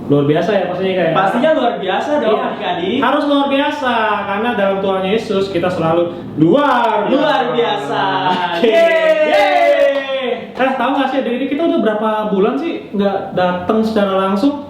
Luar biasa ya pastinya kayak. Pastinya luar biasa dong Iya. adik-adik. Harus luar biasa karena dalam Tuhan Yesus kita selalu luar biasa. Yeay. Tahu nggak sih adik-adik kita udah berapa bulan sih nggak datang secara langsung?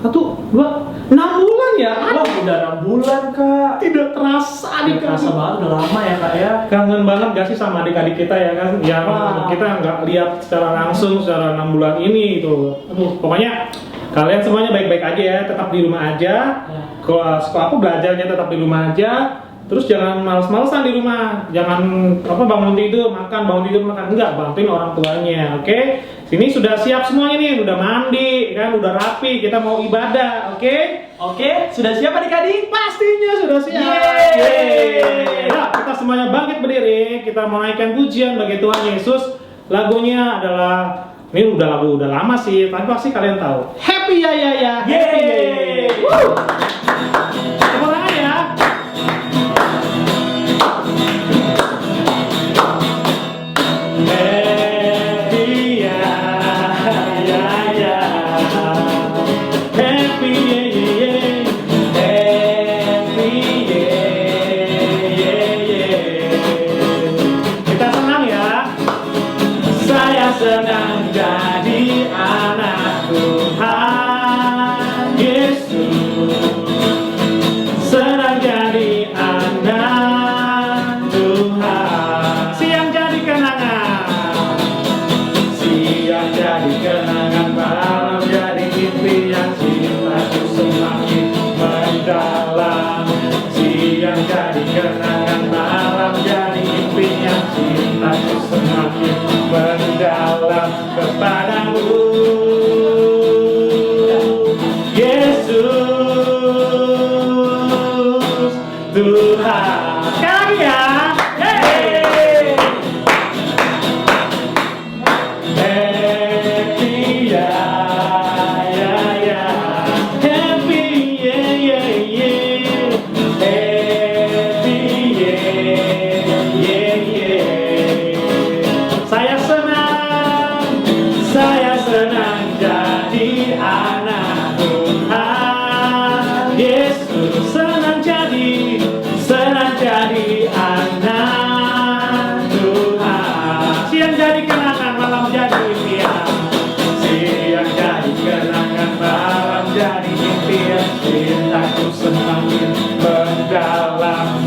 1, 2, 6 bulan ya? Wah, udah 6 bulan kak. Tidak terasa Tidak terasa banget, udah lama ya kak ya. Kangen banget gak sih sama adik-adik kita ya kan? Yang Wah. kita nggak lihat secara langsung secara 6 bulan ini gitu. Aduh, pokoknya kalian semuanya baik-baik aja ya, tetap di rumah aja. Kalau aku belajarnya tetap di rumah aja. Terus jangan males-malesan di rumah. Jangan bangun tidur makan, enggak, bantuin orang tuanya, oke? Sini sudah siap semuanya nih, udah mandi kan, udah rapi, kita mau ibadah, oke? Oke, sudah siap adik-adik? Pastinya sudah siap. Yeay. Nah, kita semuanya bangkit berdiri, kita mau naikkan pujian bagi Tuhan Yesus. Lagunya adalah ini udah lagu udah lama sih, tapi pasti kalian tahu. Happy ya ya ya. Happy ya ya ya. Woo. Tepuk tangan ya. Happy ya ya ya. Happy ya ya ya. Happy ya ya ya. Kita senang ya. Saya senang jadi anak Tuhan Yesus. Senang jadi anak Tuhan. Siang jadi kenangan. Siang jadi kenangan, malam jadi impian, cintaku semakin mendalam. Siang jadi kenangan, malam jadi impian, cintaku semakin mendalam kepadamu, Yesus Tuhan. Sekali lagi ya. Hey. Happy ya ya ya. Happy ya ya ya. Happy ya ya ya. Saya senang jadi anak Tuhan Yesus. Senang jadi anak Tuhan. Siang jadi kenangan, malam jadi impian. Siang jadi kenangan, malam jadi impian, cintaku semakin mendalam.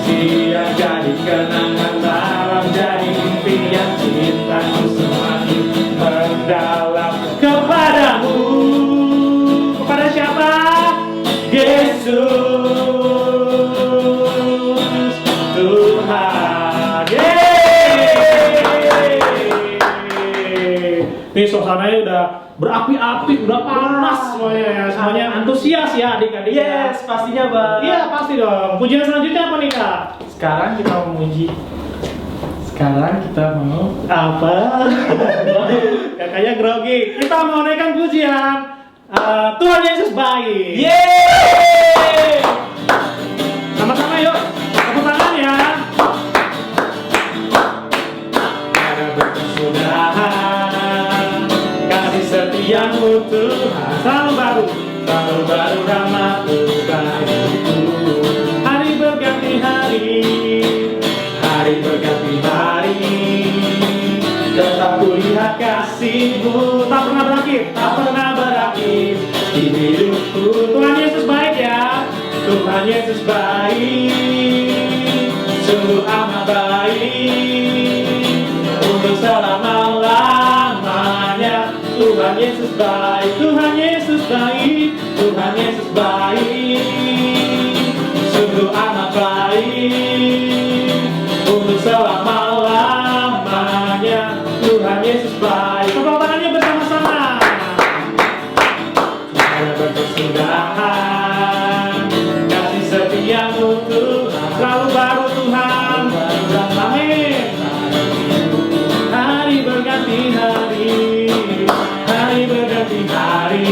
Siang jadi kenangan, malam jadi impian, cintaku semakin mendalam kepadamu. Kepada siapa? Yesus Tuhan. Yeay. Nih suasananya udah berapi-api, udah panas semuanya ya. Semuanya antusias ya adik-adik. Yes, pastinya bang. Iya pasti dong. Pujian selanjutnya apa nih kak? Sekarang kita mau Apa? Kakaknya grogi. Kita mau naikkan pujian. Tuhan Yesus baik. Yeay. Sama-sama yuk. Tepuk tangan ya. Ada berkesudahan kasih setiamu Tuhan, selalu baru rahmat-Mu bagiku. Hari berganti hari, tetap kulihat kasih-Mu tak pernah berakhir di hidupku. Tuhan Yesus baik ya. Tuhan Yesus baik, sungguh amat baik, untuk selama-lamanya. Tuhan Yesus baik, Tuhan Yesus baik, Tuhan Yesus baik, sungguh amat baik, untuk selama-lamanya. Tuhan Yesus baik. Tepuk tangannya bersama-sama. Ada berkesudahan kasih setiamu Tuhan, selalu baru Tuhan. Amin. Hari berganti hari,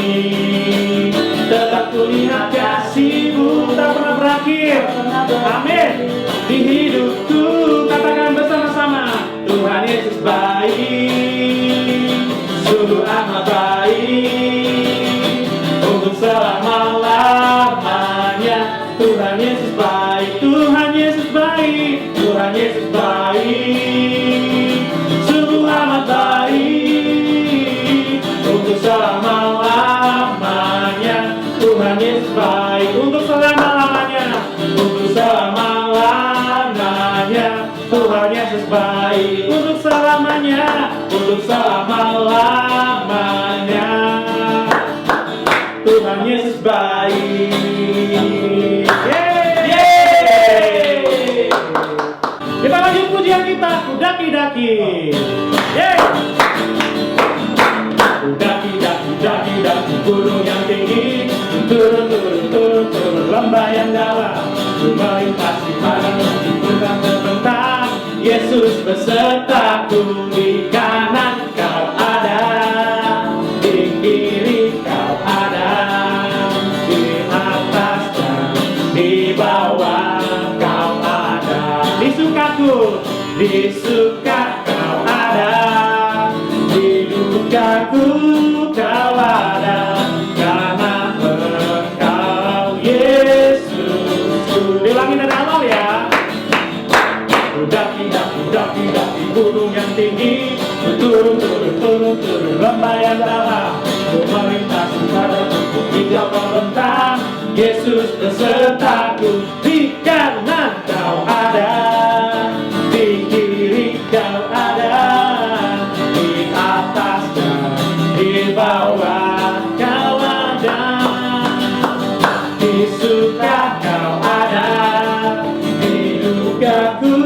tetap kulihat kasih-Mu tak pernah berakhir. Amin. Di hidupku katakan bersama-sama, Tuhan Yesus baik, sungguh amat baik, Tuhan Yesus baik, Tuhan Yesus baik, Tuhan Yesus baik, sungguh amat baik untuk selama-lamanya. Tuhan Yesus baik untuk selama-lamanya, untuk selama-lamanya. Tuhan Yesus baik untuk selamanya, untuk selama-lamanya. Tuhan Yesus baik. Yeay. Kita lanjut pujian kita, daki-daki. Yeay. Daki-daki gunung yang tinggi, turun lembah yang dalam, melintasi padang yang terbentang. Yesus besertaku, di kanan kau ada, di kiri kau ada, di atas dan di bawah kau ada. Di sukaku, di suka kau ada, di dukaku kau ada, karena Engkau Yesus. Diulangi dari awal ya. Daki gunung yang tinggi, turun lembah yang dalam, melintasi padang hijau membentang. Yesus besertaku, di kanan kau ada, di kiri kau ada, di atas dan di bawah kau ada, di suka kau ada, di dukaku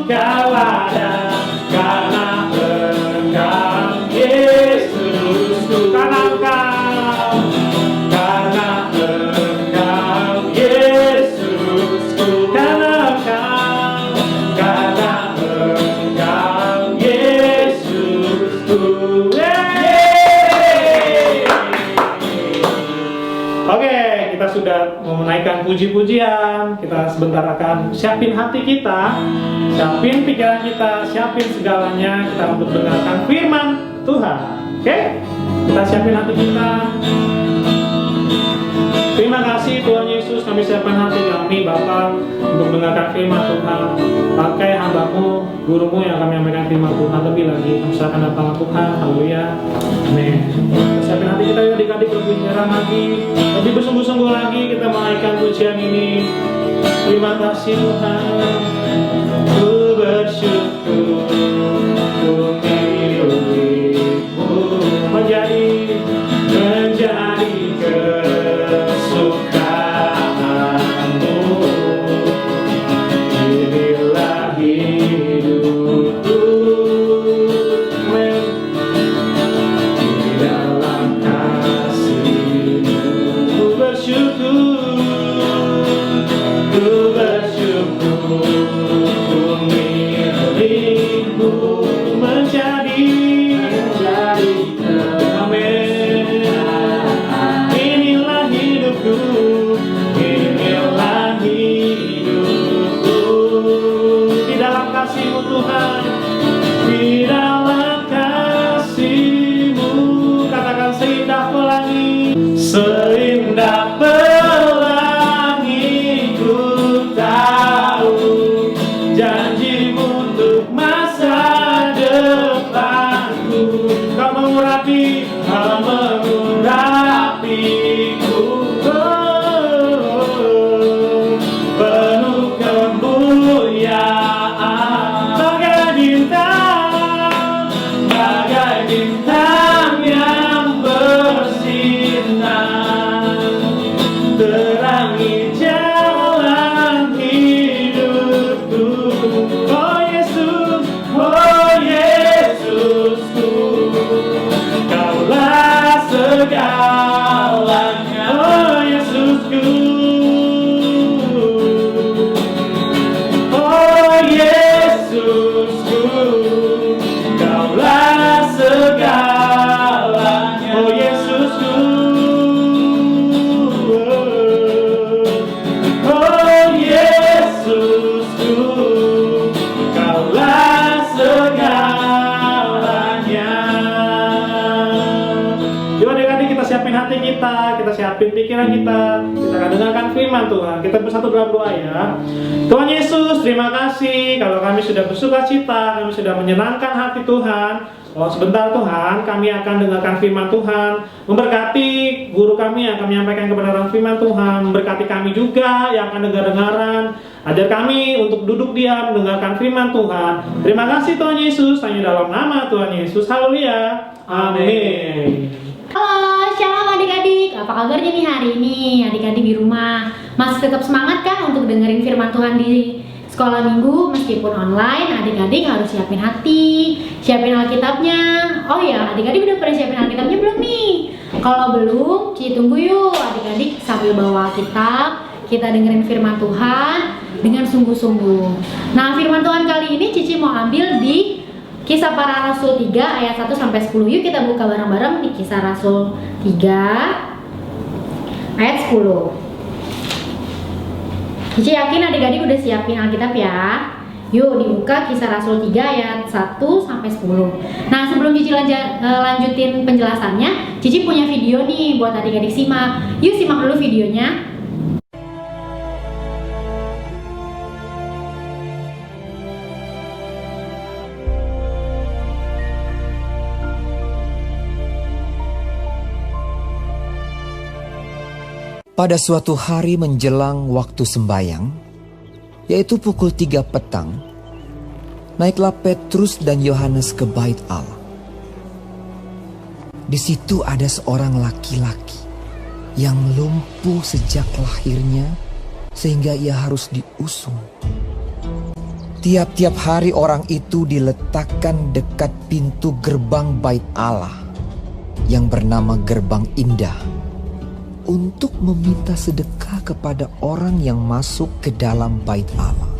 kau ada, karena Engkau Yesus. Karena Engkau Yesusku, karena Engkau Yesusku. Yeay. Oke, kita sudah menaikkan puji-pujian. Kita sebentar akan siapin hati kita, siapin pikiran kita, siapin segalanya kita untuk mendengarkan firman Tuhan. Oke, kita siapin hati kita. Terima kasih Tuhan Yesus, kami siapkan hati kami Bapa untuk mendengarkan firman Tuhan. Pakai hambamu, gurumu yang akan menyampaikan firman Tuhan lebih lagi. Kami serahkan dalam tangan Tuhan, haleluya, amin. Kita siapin hati kita ya, adik-adik, lebih nyerah lagi, lebih bersungguh-sungguh lagi kita menaikkan pujian ini. Terima kasih Tuhan, ku bersyukur ku milikmu, menjadi kesukaanmu. Inilah hidupku, di dalam kasih-Mu. Ku bersyukur ku milikmu. siapin pikiran kita akan dengarkan firman Tuhan. Kita bersatu dalam doa ya. Tuhan Yesus, terima kasih kalau kami sudah bersuka cita, kami sudah menyenangkan hati Tuhan. Oh, sebentar Tuhan, kami akan dengarkan firman Tuhan. Memberkati guru kami yang akan menyampaikan kebenaran firman Tuhan. Memberkati kami juga yang akan dengar-dengaran. Ajar kami untuk duduk diam mendengarkan firman Tuhan. Terima kasih Tuhan Yesus, hanya dalam nama Tuhan Yesus. Haleluya. Amin. Halo, shalom adik-adik. Apa kabarnya nih hari ini? Adik-adik di rumah masih tetap semangat kan untuk dengerin firman Tuhan di sekolah minggu meskipun online? Adik-adik harus siapin hati, siapin Alkitabnya. Oh ya, adik-adik udah pada siapin Alkitabnya belum nih? Kalau belum, Cici tunggu yuk adik-adik sambil bawa Alkitab. Kita dengerin firman Tuhan dengan sungguh-sungguh. Nah, firman Tuhan kali ini Cici mau ambil di Kisah Para Rasul 3 ayat 1 sampai 10. Yuk kita buka bareng-bareng di Kisah Rasul 3 ayat 10. Cici yakin adik-adik udah siapin Alkitab ya. Yuk dibuka Kisah Rasul 3 ayat 1 sampai 10. Nah, sebelum Cici lanjutin penjelasannya, Cici punya video nih buat adik-adik simak. Yuk simak dulu videonya. Pada suatu hari menjelang waktu sembayang, yaitu pukul 3 petang, naiklah Petrus dan Yohanes ke bait Allah. Di situ ada seorang laki-laki yang lumpuh sejak lahirnya sehingga ia harus diusung. Tiap-tiap hari orang itu diletakkan dekat pintu gerbang bait Allah yang bernama Gerbang Indah, untuk meminta sedekah kepada orang yang masuk ke dalam bait Allah.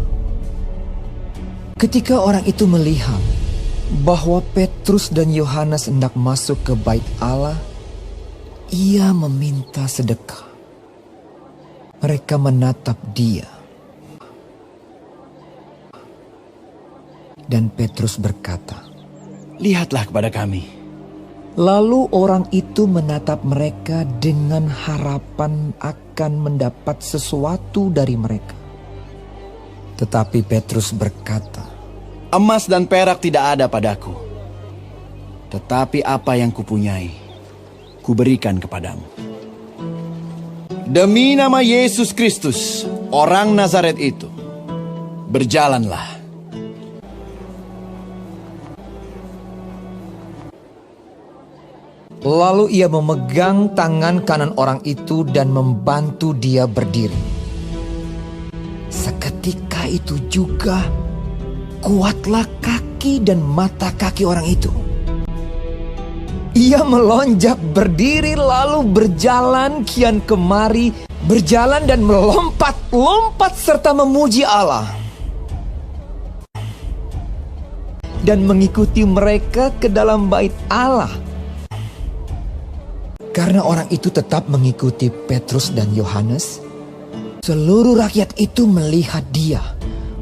Ketika orang itu melihat bahwa Petrus dan Yohanes hendak masuk ke bait Allah, ia meminta sedekah. Mereka menatap dia. Dan Petrus berkata, "Lihatlah kepada kami." Lalu orang itu menatap mereka dengan harapan akan mendapat sesuatu dari mereka. Tetapi Petrus berkata, "Emas dan perak tidak ada padaku, tetapi apa yang kupunyai, kuberikan kepadamu. Demi nama Yesus Kristus, orang Nazaret itu, berjalanlah." Lalu ia memegang tangan kanan orang itu dan membantu dia berdiri. Seketika itu juga kuatlah kaki dan mata kaki orang itu. Ia melonjak berdiri lalu berjalan kian kemari, berjalan dan melompat-lompat serta memuji Allah. Dan mengikuti mereka ke dalam bait Allah. Karena orang itu tetap mengikuti Petrus dan Yohanes, seluruh rakyat itu melihat dia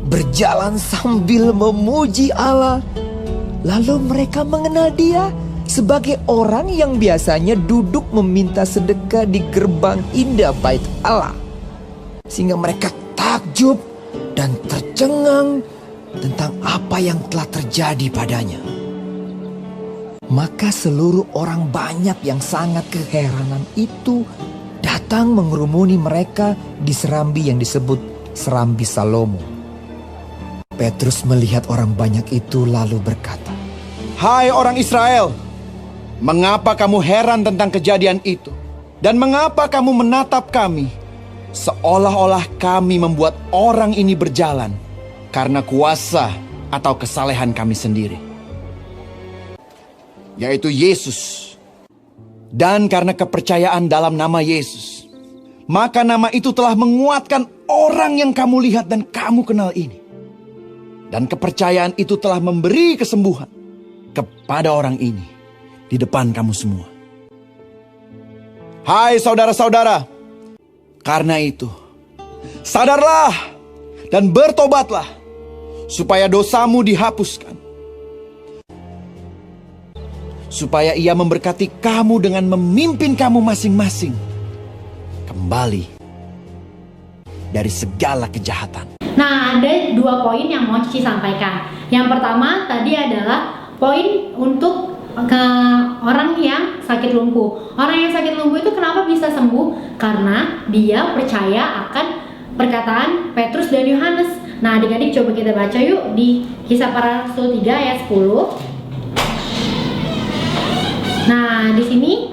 berjalan sambil memuji Allah. Lalu mereka mengenal dia sebagai orang yang biasanya duduk meminta sedekah di gerbang indah bait Allah. Sehingga mereka takjub dan tercengang tentang apa yang telah terjadi padanya. Maka seluruh orang banyak yang sangat keheranan itu datang mengerumuni mereka di serambi yang disebut Serambi Salomo. Petrus melihat orang banyak itu lalu berkata, "Hai orang Israel, mengapa kamu heran tentang kejadian itu? Dan mengapa kamu menatap kami seolah-olah kami membuat orang ini berjalan karena kuasa atau kesalehan kami sendiri? Yaitu Yesus. Dan karena kepercayaan dalam nama Yesus, maka nama itu telah menguatkan orang yang kamu lihat dan kamu kenal ini. Dan kepercayaan itu telah memberi kesembuhan kepada orang ini di depan kamu semua. Hai saudara-saudara, karena itu, sadarlah dan bertobatlah supaya dosamu dihapuskan. Supaya ia memberkati kamu dengan memimpin kamu masing-masing kembali dari segala kejahatan. Nah, ada 2 poin yang mau Cici sampaikan. Yang pertama tadi adalah poin untuk ke orang yang sakit lumpuh. Orang yang sakit lumpuh itu kenapa bisa sembuh? Karena dia percaya akan perkataan Petrus dan Yohanes. Nah, adik-adik coba kita baca yuk di Kisah Para Rasul 3 ayat 10. Nah, di sini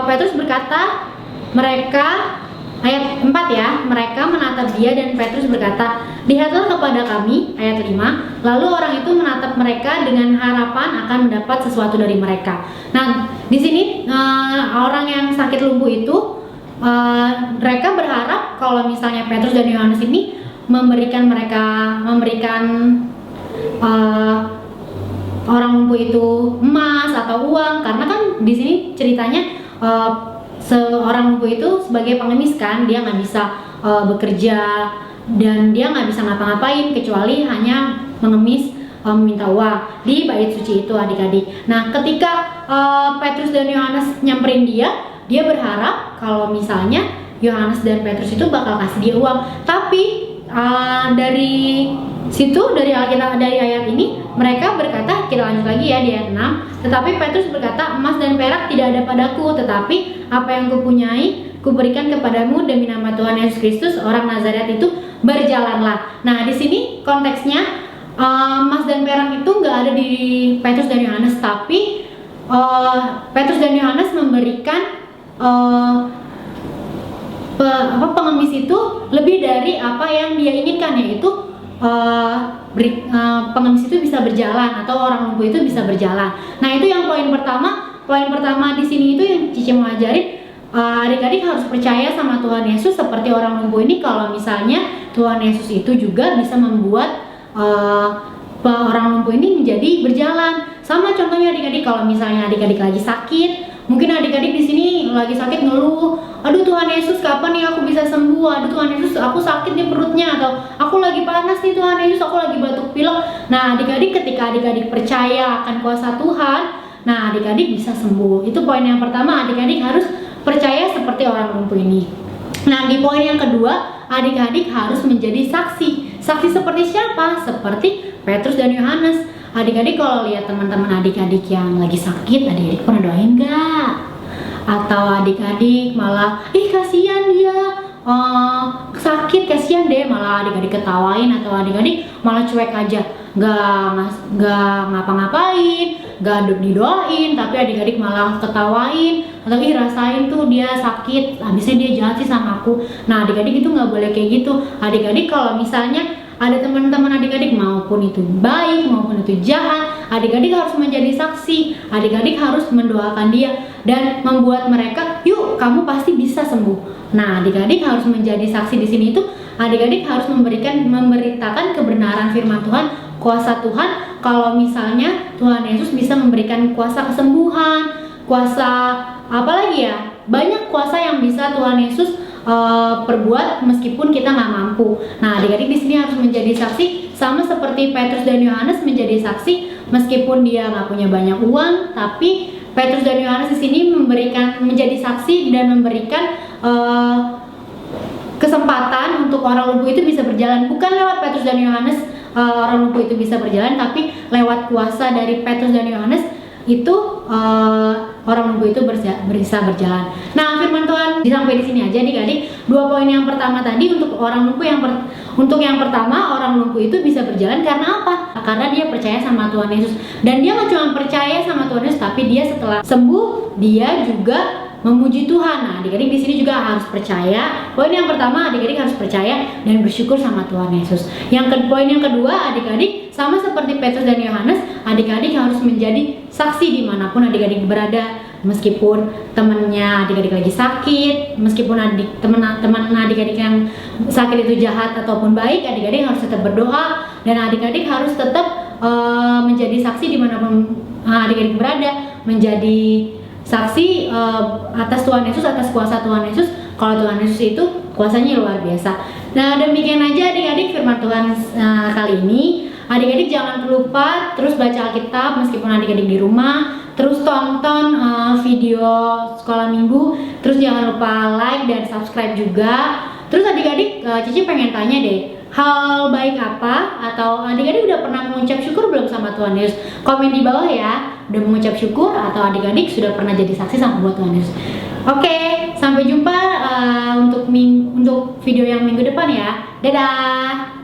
Petrus berkata, mereka ayat 4 ya, mereka menatap dia dan Petrus berkata, lihatlah kepada kami, ayat 5, lalu orang itu menatap mereka dengan harapan akan mendapat sesuatu dari mereka. Nah, di sini orang yang sakit lumpuh itu, mereka berharap kalau misalnya Petrus dan Yohanes ini memberikan orang lumpuh itu emas atau uang, karena kan di sini ceritanya seorang lumpuh itu sebagai pengemis kan, dia nggak bisa bekerja dan dia nggak bisa ngapa-ngapain kecuali hanya mengemis, meminta uang di bait suci itu, adik-adik. Nah, ketika Petrus dan Yohanes nyamperin dia berharap kalau misalnya Yohanes dan Petrus itu bakal kasih dia uang. Tapi dari situ, dari Alkitab, dari ayat ini mereka berkata, kita lanjut lagi ya di ayat 6, tetapi Petrus berkata, emas dan perak tidak ada padaku, tetapi apa yang kupunyai kuberikan kepadamu, demi nama Tuhan Yesus Kristus orang Nazaret itu berjalanlah. Nah, di sini konteksnya emas dan perak itu nggak ada di Petrus dan Yohanes, tapi Petrus dan Yohanes memberikan pengemis itu lebih dari apa yang dia inginkan, yaitu pengemis itu bisa berjalan atau orang lumpuh itu bisa berjalan. Nah, itu yang poin pertama. Poin pertama di sini itu yang Cici mau ajarin, adik-adik harus percaya sama Tuhan Yesus seperti orang lumpuh ini. Kalau misalnya Tuhan Yesus itu juga bisa membuat orang lumpuh ini menjadi berjalan. Sama contohnya adik-adik, kalau misalnya adik-adik lagi sakit, mungkin adik-adik di sini lagi sakit ngeluh, aduh Tuhan Yesus kapan nih aku bisa sembuh, aduh Tuhan Yesus aku sakit nih perutnya, atau aku lagi panas nih Tuhan Yesus, aku lagi batuk pilek. Nah, adik-adik ketika adik-adik percaya akan kuasa Tuhan, nah adik-adik bisa sembuh. Itu poin yang pertama, adik-adik harus percaya seperti orang lumpuh ini. Nah, di poin yang kedua, adik-adik harus menjadi saksi. Saksi seperti siapa? Seperti Petrus dan Yohanes. Adik-adik kalau lihat teman-teman adik-adik yang lagi sakit, adik-adik pernah doain nggak? Atau adik-adik malah, kasihan dia, sakit, kasihan deh, malah adik-adik ketawain, atau adik-adik malah cuek aja, nggak ngapa-ngapain, nggak didoain, tapi adik-adik malah ketawain, atau rasain tuh dia sakit, habisnya dia jahat sih sama aku. Nah, adik-adik itu nggak boleh kayak gitu. Adik-adik kalau misalnya ada teman-teman adik-adik, maupun itu baik maupun itu jahat, adik-adik harus menjadi saksi. Adik-adik harus mendoakan dia dan membuat mereka, yuk kamu pasti bisa sembuh. Nah, adik-adik harus menjadi saksi di sini itu. Adik-adik harus memberitakan kebenaran firman Tuhan, kuasa Tuhan. Kalau misalnya Tuhan Yesus bisa memberikan kuasa kesembuhan, kuasa apa lagi ya? Banyak kuasa yang bisa Tuhan Yesus perbuat meskipun kita nggak mampu. Nah, adik-adik di sini harus menjadi saksi, sama seperti Petrus dan Yohanes menjadi saksi meskipun dia nggak punya banyak uang, tapi Petrus dan Yohanes di sini menjadi saksi dan memberikan kesempatan untuk orang lumpuh itu bisa berjalan. Bukan lewat Petrus dan Yohanes orang lumpuh itu bisa berjalan, tapi lewat kuasa dari Petrus dan Yohanes itu orang lumpuh itu bisa berjalan. Nah, firman Tuhan sampai di sini aja adik-adik. 2 poin yang pertama tadi untuk orang lumpuh, untuk yang pertama, orang lumpuh itu bisa berjalan karena apa? Karena dia percaya sama Tuhan Yesus. Dan dia nggak cuma percaya sama Tuhan Yesus, tapi dia setelah sembuh dia juga memuji Tuhan. Nah, adik-adik di sini juga harus percaya. Poin yang pertama, adik-adik harus percaya dan bersyukur sama Tuhan Yesus. Poin yang kedua, adik-adik sama seperti Petrus dan Yohanes, adik-adik harus menjadi saksi dimanapun adik-adik berada. Meskipun temannya adik-adik lagi sakit, meskipun teman adik-adik yang sakit itu jahat ataupun baik, adik-adik harus tetap berdoa dan adik-adik harus tetap menjadi saksi dimanapun adik-adik berada, menjadi saksi atas Tuhan Yesus, atas kuasa Tuhan Yesus. Kalau Tuhan Yesus itu kuasanya luar biasa. Nah, demikian aja adik-adik firman Tuhan kali ini. Adik-adik jangan lupa terus baca Alkitab meskipun adik-adik di rumah. terus tonton video sekolah minggu, terus jangan lupa like dan subscribe juga. Terus adik-adik, Cici pengen tanya deh, hal baik apa atau adik-adik udah pernah mengucap syukur belum sama Tuhan Yesus? Komen di bawah ya, udah mengucap syukur atau adik-adik sudah pernah jadi saksi sama buat Tuhan Yesus. Oke, sampai jumpa untuk video yang minggu depan ya. Dadah.